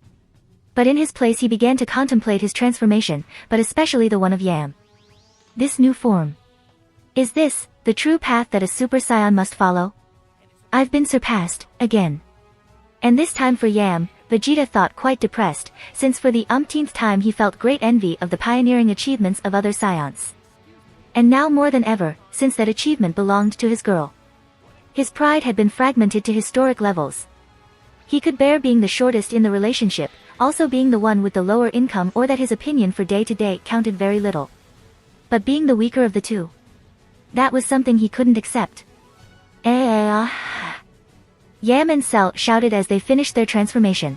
But in his place he began to contemplate his transformation, but especially the one of Yam. This new form. Is this the true path that a Super Saiyan must follow? I've been surpassed, again. And this time for Yam, Vegeta thought quite depressed, since for the umpteenth time he felt great envy of the pioneering achievements of other Saiyans. And now more than ever, since that achievement belonged to his girl. His pride had been fragmented to historic levels. He could bear being the shortest in the relationship, also being the one with the lower income, or that his opinion for day-to-day counted very little. But being the weaker of the two, that was something he couldn't accept. Yam and Cell shouted as they finished their transformation.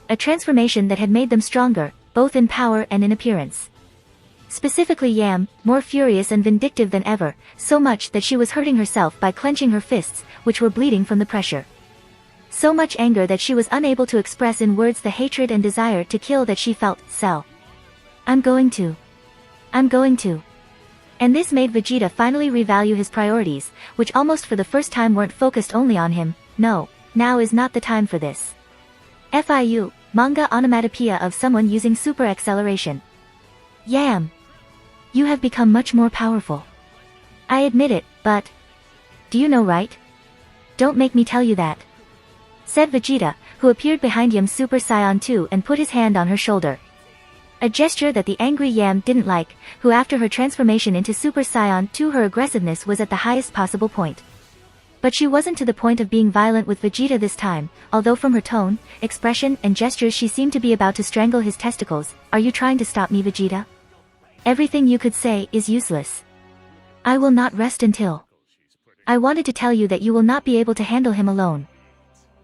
A transformation that had made them stronger, both in power and in appearance. Specifically Yam, more furious and vindictive than ever, so much that she was hurting herself by clenching her fists, which were bleeding from the pressure. So much anger that she was unable to express in words the hatred and desire to kill that she felt. Cell. I'm going to. And this made Vegeta finally revalue his priorities, which almost for the first time weren't focused only on him. No, now is not the time for this. FIU, manga onomatopoeia of someone using super acceleration. Yam. You have become much more powerful. I admit it, but... do you know, right? Don't make me tell you that. Said Vegeta, who appeared behind Yam's Super Saiyan 2 and put his hand on her shoulder. A gesture that the angry Yam didn't like, who after her transformation into Super Saiyan 2 her aggressiveness was at the highest possible point. But she wasn't to the point of being violent with Vegeta this time, although from her tone, expression and gestures she seemed to be about to strangle his testicles. Are you trying to stop me, Vegeta? Everything you could say is useless. I will not rest until... I wanted to tell you that you will not be able to handle him alone.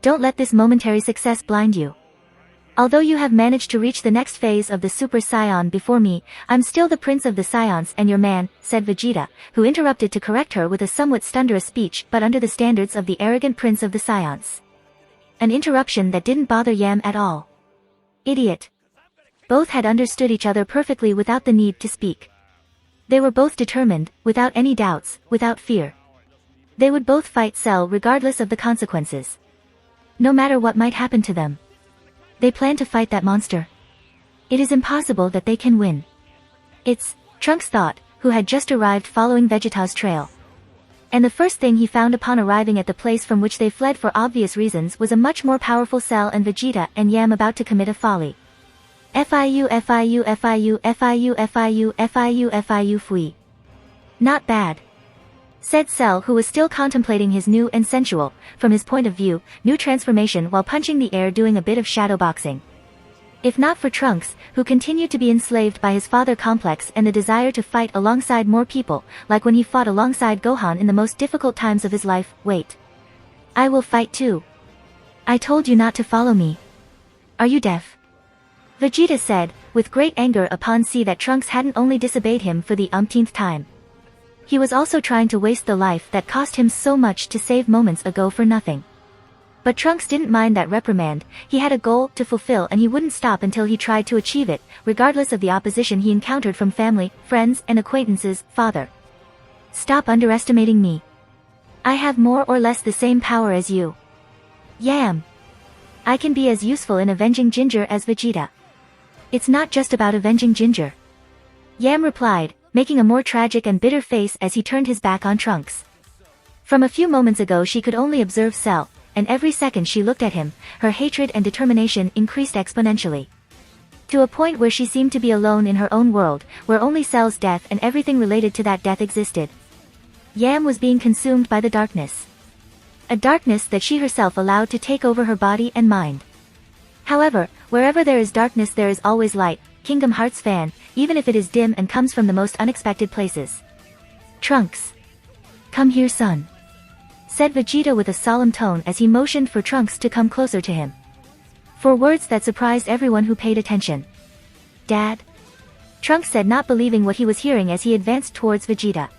Don't let this momentary success blind you. Although you have managed to reach the next phase of the Super Saiyan before me, I'm still the Prince of the Saiyans and your man, said Vegeta, who interrupted to correct her with a somewhat thunderous speech but under the standards of the arrogant Prince of the Saiyans. An interruption that didn't bother Yam at all. Idiot. Both had understood each other perfectly without the need to speak. They were both determined, without any doubts, without fear. They would both fight Cell regardless of the consequences. No matter what might happen to them. They plan to fight that monster. It is impossible that they can win. It's, Trunks thought, who had just arrived following Vegeta's trail. And the first thing he found upon arriving at the place from which they fled for obvious reasons was a much more powerful Cell and Vegeta and Yam about to commit a folly. FIU fui. Not bad. Said Cell, who was still contemplating his new and sensual, from his point of view, new transformation while punching the air doing a bit of shadow boxing. If not for Trunks, who continued to be enslaved by his father complex and the desire to fight alongside more people, like when he fought alongside Gohan in the most difficult times of his life. Wait. I will fight too. I told you not to follow me. Are you deaf? Vegeta said, with great anger upon seeing that Trunks hadn't only disobeyed him for the umpteenth time. He was also trying to waste the life that cost him so much to save moments ago for nothing. But Trunks didn't mind that reprimand. He had a goal to fulfill and he wouldn't stop until he tried to achieve it, regardless of the opposition he encountered from family, friends, and acquaintances. Father, stop underestimating me. I have more or less the same power as you. Yam. I can be as useful in avenging Ginger as Vegeta. It's not just about avenging Ginger. Yam replied, making a more tragic and bitter face as he turned his back on Trunks. From a few moments ago she could only observe Cell, and every second she looked at him, her hatred and determination increased exponentially. To a point where she seemed to be alone in her own world, where only Cell's death and everything related to that death existed. Yam was being consumed by the darkness. A darkness that she herself allowed to take over her body and mind. However, wherever there is darkness there is always light, Kingdom Hearts fan, even if it is dim and comes from the most unexpected places. Trunks. Come here, son, said Vegeta with a solemn tone as he motioned for Trunks to come closer to him. For words that surprised everyone who paid attention. Dad? Trunks said, not believing what he was hearing as he advanced towards Vegeta.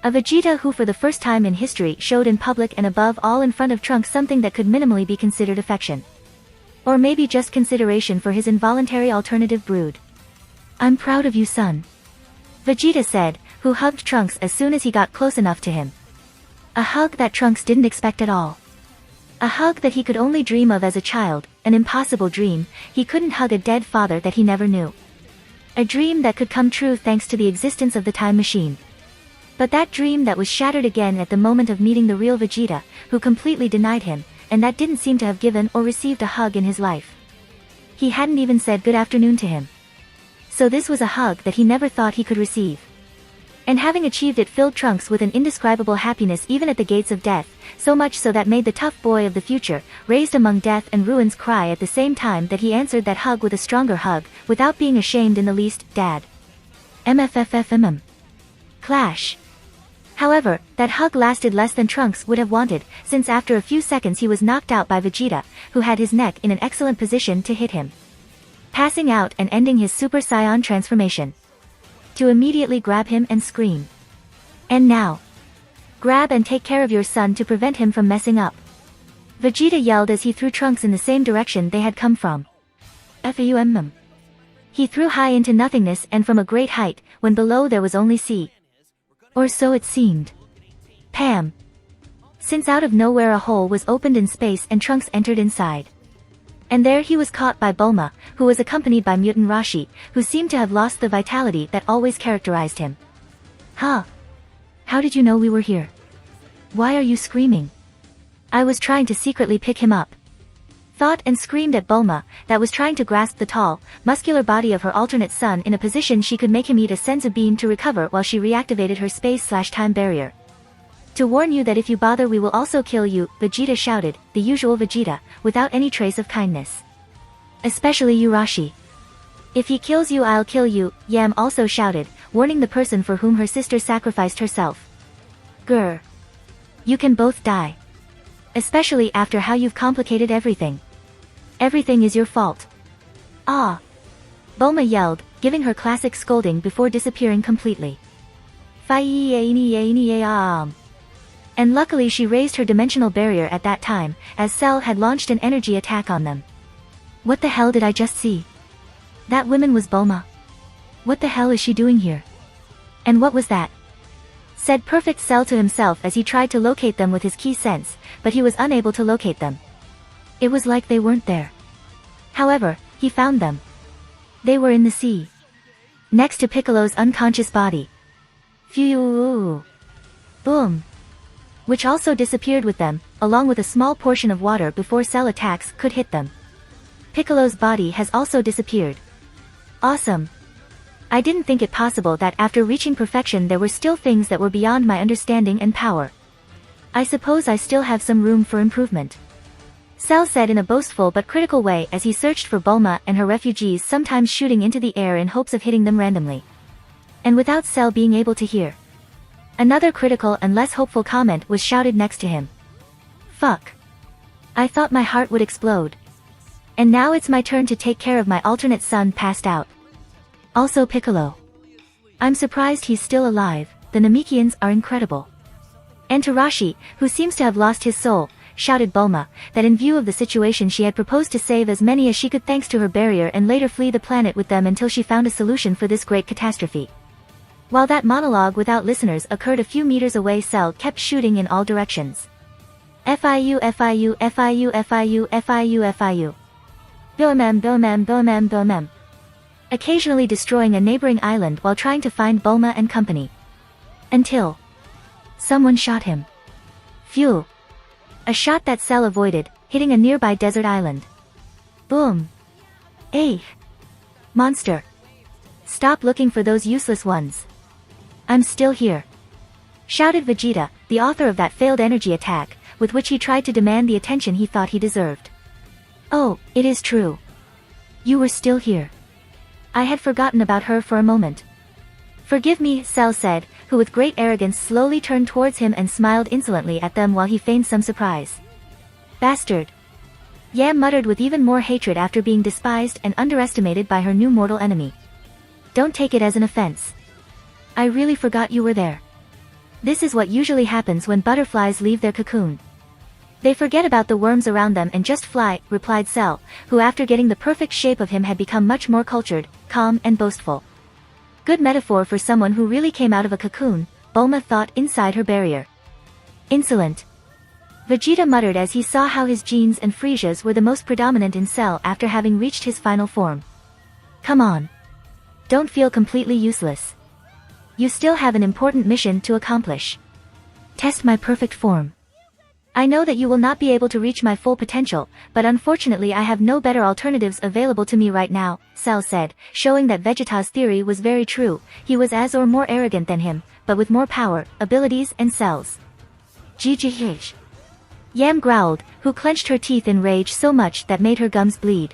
A Vegeta who for the first time in history showed in public and above all in front of Trunks something that could minimally be considered affection. Or maybe just consideration for his involuntary alternative brood. I'm proud of you, son, Vegeta said, who hugged Trunks as soon as he got close enough to him. A hug that Trunks didn't expect at all. A hug that he could only dream of as a child, an impossible dream. He couldn't hug a dead father that he never knew. A dream that could come true thanks to the existence of the time machine. But that dream that was shattered again at the moment of meeting the real Vegeta, who completely denied him, and that didn't seem to have given or received a hug in his life. He hadn't even said good afternoon to him. So this was a hug that he never thought he could receive. And having achieved it filled Trunks with an indescribable happiness even at the gates of death, so much so that made the tough boy of the future, raised among death and ruins, cry at the same time that he answered that hug with a stronger hug, without being ashamed in the least. Dad. MFFFMM. Clash. However, that hug lasted less than Trunks would have wanted, since after a few seconds he was knocked out by Vegeta, who had his neck in an excellent position to hit him, passing out and ending his Super Saiyan transformation. To immediately grab him and scream. And now, grab and take care of your son to prevent him from messing up, Vegeta yelled as he threw Trunks in the same direction they had come from. FUMM. He threw high into nothingness and from a great height, when below there was only sea. Or so it seemed. Pam. Since out of nowhere a hole was opened in space and Trunks entered inside. And there he was caught by Bulma, who was accompanied by Mutant Rashi, who seemed to have lost the vitality that always characterized him. Huh? How did you know we were here? Why are you screaming? I was trying to secretly pick him up. Thought and screamed at Bulma, that was trying to grasp the tall, muscular body of her alternate son in a position she could make him eat a senzu bean to recover while she reactivated her space/time barrier. To warn you that if you bother we will also kill you, Vegeta shouted, the usual Vegeta, without any trace of kindness. Especially you, Rashi. If he kills you I'll kill you, Yam also shouted, warning the person for whom her sister sacrificed herself. Grr. You can both die. Especially after how you've complicated everything. Everything is your fault. Ah. Bulma yelled, giving her classic scolding before disappearing completely. And luckily she raised her dimensional barrier at that time, as Cell had launched an energy attack on them. What the hell did I just see? That woman was Bulma. What the hell is she doing here? And what was that? Said Perfect Cell to himself as he tried to locate them with his key sense, but he was unable to locate them. It was like they weren't there. However, he found them. They were in the sea. Next to Piccolo's unconscious body. Phew. Boom. Which also disappeared with them, along with a small portion of water before Cell attacks could hit them. Piccolo's body has also disappeared. Awesome. I didn't think it possible that after reaching perfection there were still things that were beyond my understanding and power. I suppose I still have some room for improvement. Cell said in a boastful but critical way as he searched for Bulma and her refugees, sometimes shooting into the air in hopes of hitting them randomly. And without Cell being able to hear. Another critical and less hopeful comment was shouted next to him. Fuck. I thought my heart would explode. And now it's my turn to take care of my alternate son passed out. Also Piccolo. I'm surprised he's still alive, the Namekians are incredible. And Tarashi, who seems to have lost his soul, shouted Bulma, that in view of the situation she had proposed to save as many as she could thanks to her barrier and later flee the planet with them until she found a solution for this great catastrophe. While that monologue without listeners occurred a few meters away, Cell kept shooting in all directions. FIU FIU FIU FIU FIU FIU. BOMM BOMM BOMM BOMM. Occasionally destroying a neighboring island while trying to find Bulma and company. Until someone shot him. Phew. A shot that Cell avoided, hitting a nearby desert island. Boom. Hey. Monster. Stop looking for those useless ones. I'm still here. Shouted Vegeta, the author of that failed energy attack, with which he tried to demand the attention he thought he deserved. Oh, it is true. You were still here. I had forgotten about her for a moment. Forgive me, Cell said, who with great arrogance slowly turned towards him and smiled insolently at them while he feigned some surprise. Bastard. Yam muttered with even more hatred after being despised and underestimated by her new mortal enemy. Don't take it as an offense. I really forgot you were there. This is what usually happens when butterflies leave their cocoon. They forget about the worms around them and just fly, replied Cell, who after getting the perfect shape of him had become much more cultured, calm and boastful. Good metaphor for someone who really came out of a cocoon, Bulma thought inside her barrier. Insolent. Vegeta muttered as he saw how his genes and Friesia's were the most predominant in Cell after having reached his final form. Come on. Don't feel completely useless. You still have an important mission to accomplish. Test my perfect form. I know that you will not be able to reach my full potential, but unfortunately I have no better alternatives available to me right now, Cell said, showing that Vegeta's theory was very true. He was as or more arrogant than him, but with more power, abilities and cells. GGH. Yam growled, who clenched her teeth in rage so much that made her gums bleed.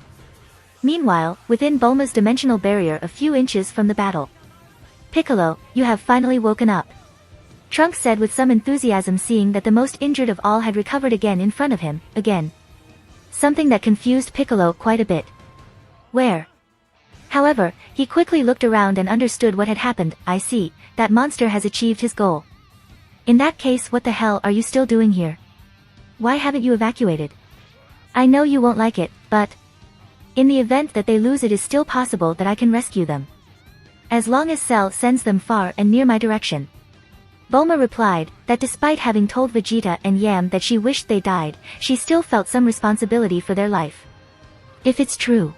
Meanwhile, within Bulma's dimensional barrier a few inches from the battle. Piccolo, you have finally woken up. Trunks said with some enthusiasm, seeing that the most injured of all had recovered again in front of him, again. Something that confused Piccolo quite a bit. Where? However, he quickly looked around and understood what had happened. I see, that monster has achieved his goal. In that case, what the hell are you still doing here? Why haven't you evacuated? I know you won't like it, but in the event that they lose, it is still possible that I can rescue them. As long as Cell sends them far and near my direction. Bulma replied, that despite having told Vegeta and Yam that she wished they died, she still felt some responsibility for their life. If it's true.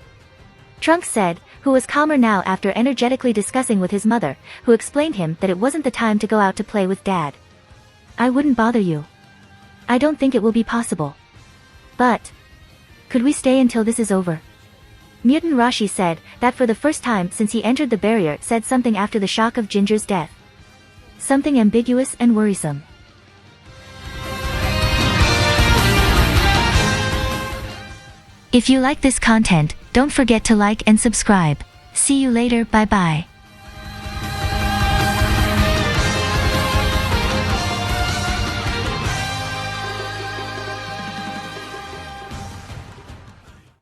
Trunks said, who was calmer now after energetically discussing with his mother, who explained him that it wasn't the time to go out to play with Dad. I wouldn't bother you. I don't think it will be possible. But could we stay until this is over? Mutant Rashi said, that for the first time since he entered the barrier said something after the shock of Ginger's death. Something ambiguous and worrisome. If you like this content, don't forget to like and subscribe. See you later, bye bye.